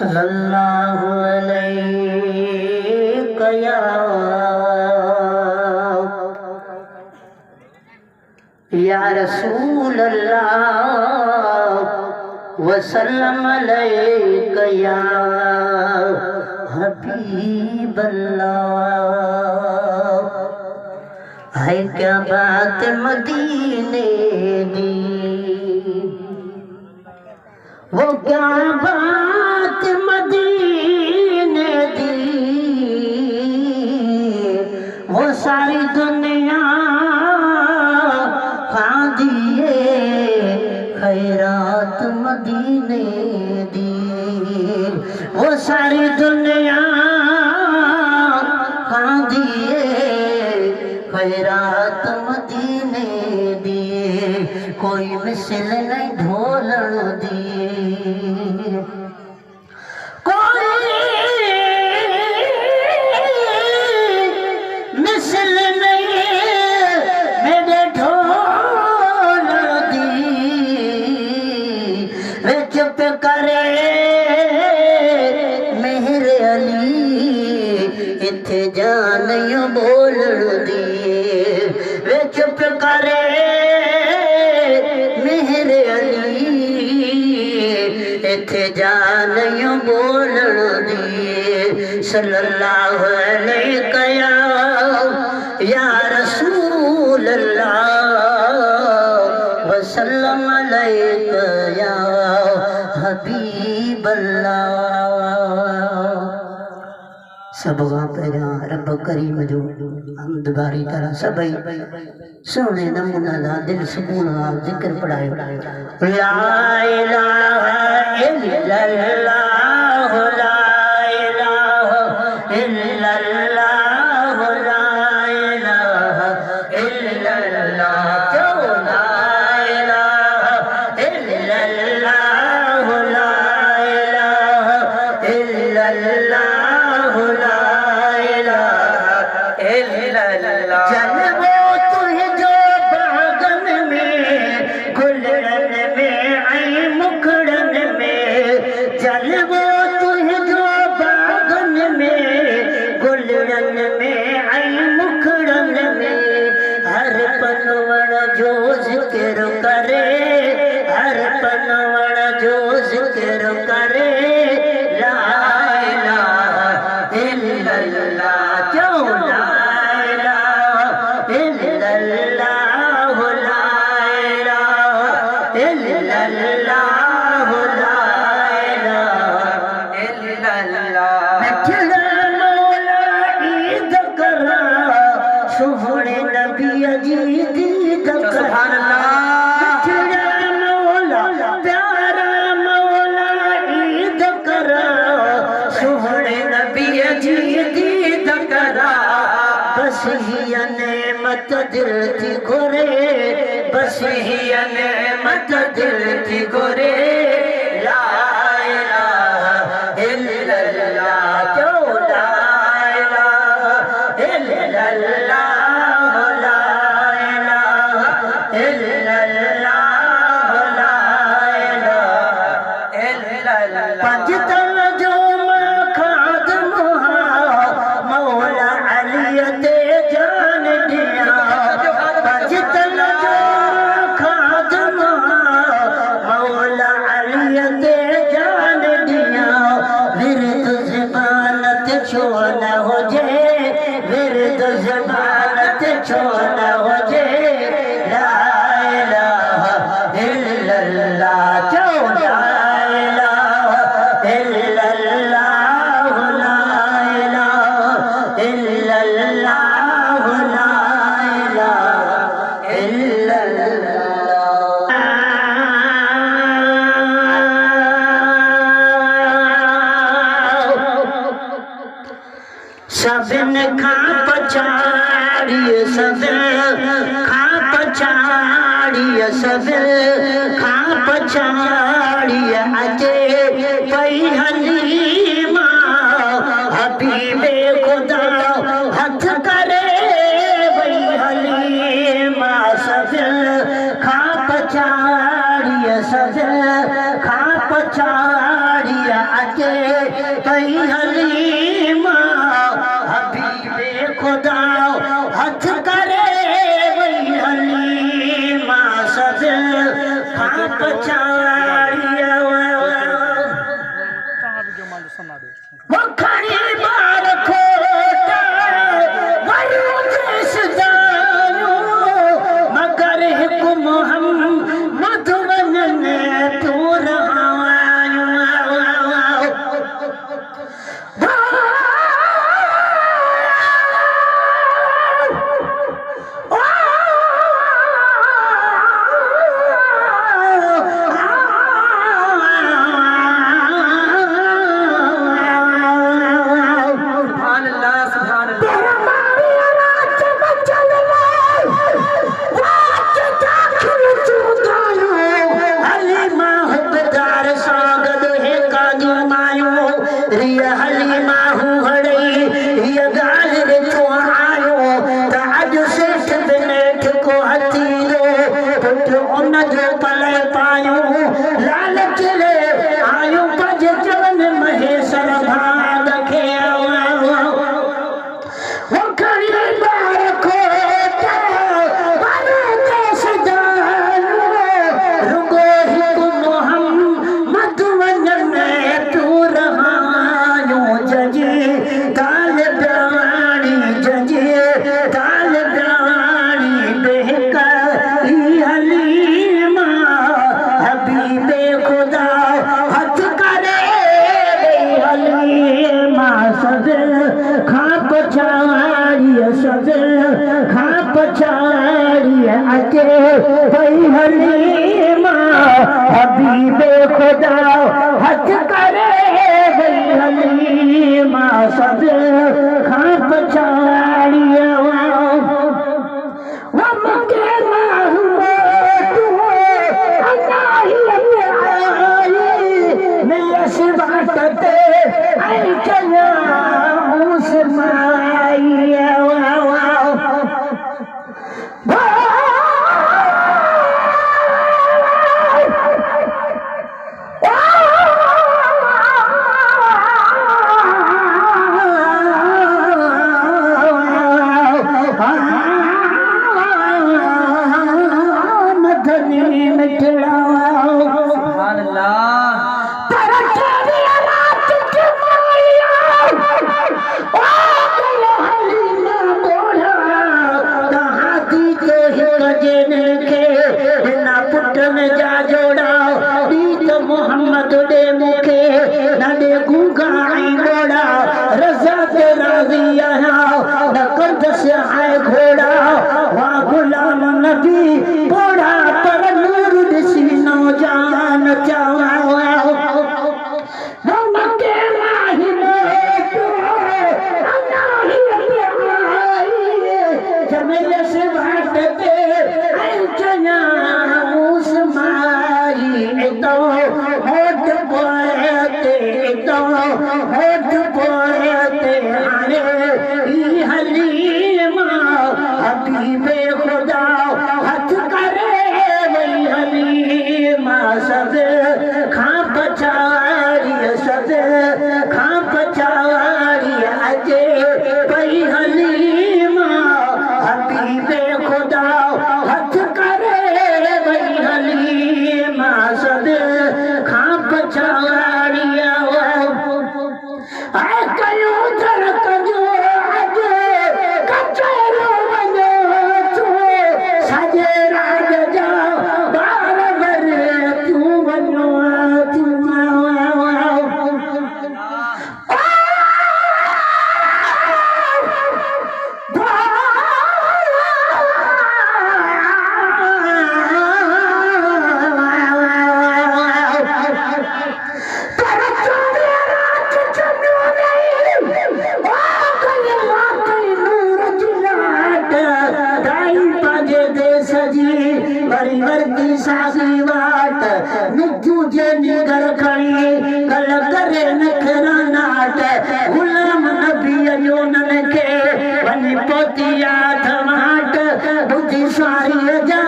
सल्लल्लाहु अलैहि या रसूल अल्लाह वसल्लम अलैका या हबीब अल्लाह। है क्या बात मदीने दी, वो क्या बात मदीने दी, वो सारी दुनिया खा दिए खैरात मदीने दी, वो सारी दुनिया खा दिए खैरात मदीने दी। कोई मिसल नहीं ढोलण दी, कोई मिसल नहीं मेरे ढोलण दी। वे चुप करे मेरे अली इत्थे जान यो बोलण दी। वे चुप करे मेरे अली इत्थे जान यो बोलण दी। सल्लल्लाहु अलैका या रसूल अल्लाह वसल्लम अलैका या हबीब अल्लाह। सब पैदा रब करीम जो हमद बारी तरह सभई सोने नमूना दा दिल सुकून वाल जिक्र पढ़ायो। ला इलाहा इल्लल्लाह, ला इलाहा इल्लल्लाह, ला इलाहा इल्लल्लाह, ला इलाहा इल्लल्लाह, ला इलाहा इल्लल्लाह, जलवो तुझ जो बागन में गुलड़न में आई मुखड़न में। जलवो तुझ जो बागन में गुलड़न में आई मुखड़न में। हर पनवण जो जिक्र करे, हर पनवण जो जिक्र करे। ला इलाहा इल्लल्लाह, क्यों ला बस ही नेमत दिल थी गोरे, बस ही नेमत दिल थी गोरे। ला इलाहा इल्लल्लाह, क्यों ला इलाहा इल्लल्लाह, ला इलाहा इल्लल्लाह, ला इलाहा इल्लल्लाह। पंजतन जो खादम मौला अली दे जान दिया। पंजतन जो खादम मौला अली दे जान दिया। विरद ज़बानत छो न हो जे, विरद ज़बानत छो न हो जे। ला इलाहा इल्लल्लाह, क्यों ला इलाहा इल्लल्लाह, ला इलाहा इल्लल्लाह, ला इलाहा इल्लल्लाह। सबन खा पछाड़िए, सबन खा पछाड़िए, सबन खा पछाड़िए। अजे पई हलीमा हबीबे खुदा हथ करे वही हलीमा। सबन खा पछाड़िए, सबन खा पछाड़िए। अजे अचे पई हलीमा हबीबे खुदा हथ करे वई हलीमा सद खां पछाड़िया मखणी बार खोटा वरुजेस जायो मगर हिक मोहम्मद वनने तू रहायो हबीबे खुदा हथ करे वई हलीमा सद खां पछाड़िया मोहम्मद दे मुखे नडे गूंगा आई घोड़ा रजा ते राजी आया न कंध से आए घोड़ा वाह गुलाम नबी घोड़ा पर नूर दिसी नौजान चावा हबीबे खुदा हथ करे वई हलीमा सद खां पछाड़िया सद खां पछाड़िया अचे पई हलीमा हबीबे खुदा हथ करे वई हलीमा सद खां पछाड़िया आए कयो धड़क जो सासी वाट निजू जे निगर खड़ी कल करे नखरा नाट गुलाम नबी जो ननके वनी पोतिया थमाट बुद्धि सारी जा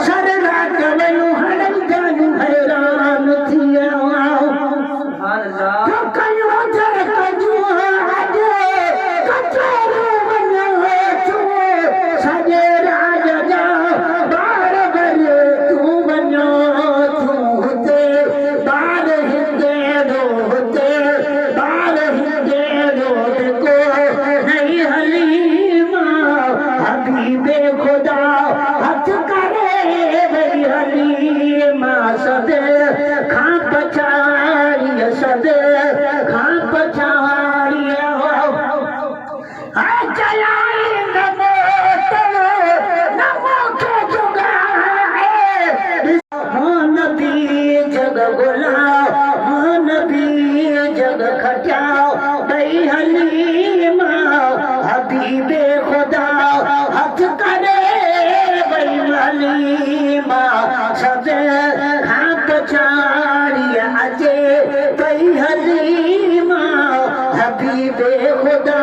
सर रात वयू हड़ई जायू हैरान थिया सुभान अल्लाह खां पछाड़िया चलाई नमो के जुगाए नबी जग गुलाओ नबी जग खटाओ बई हलीमा हबीबे खुदा हथ करे बई हलीमा सब खां पछाड़िया अजे बई हलीमा हबीबे खुदा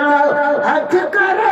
हथ करे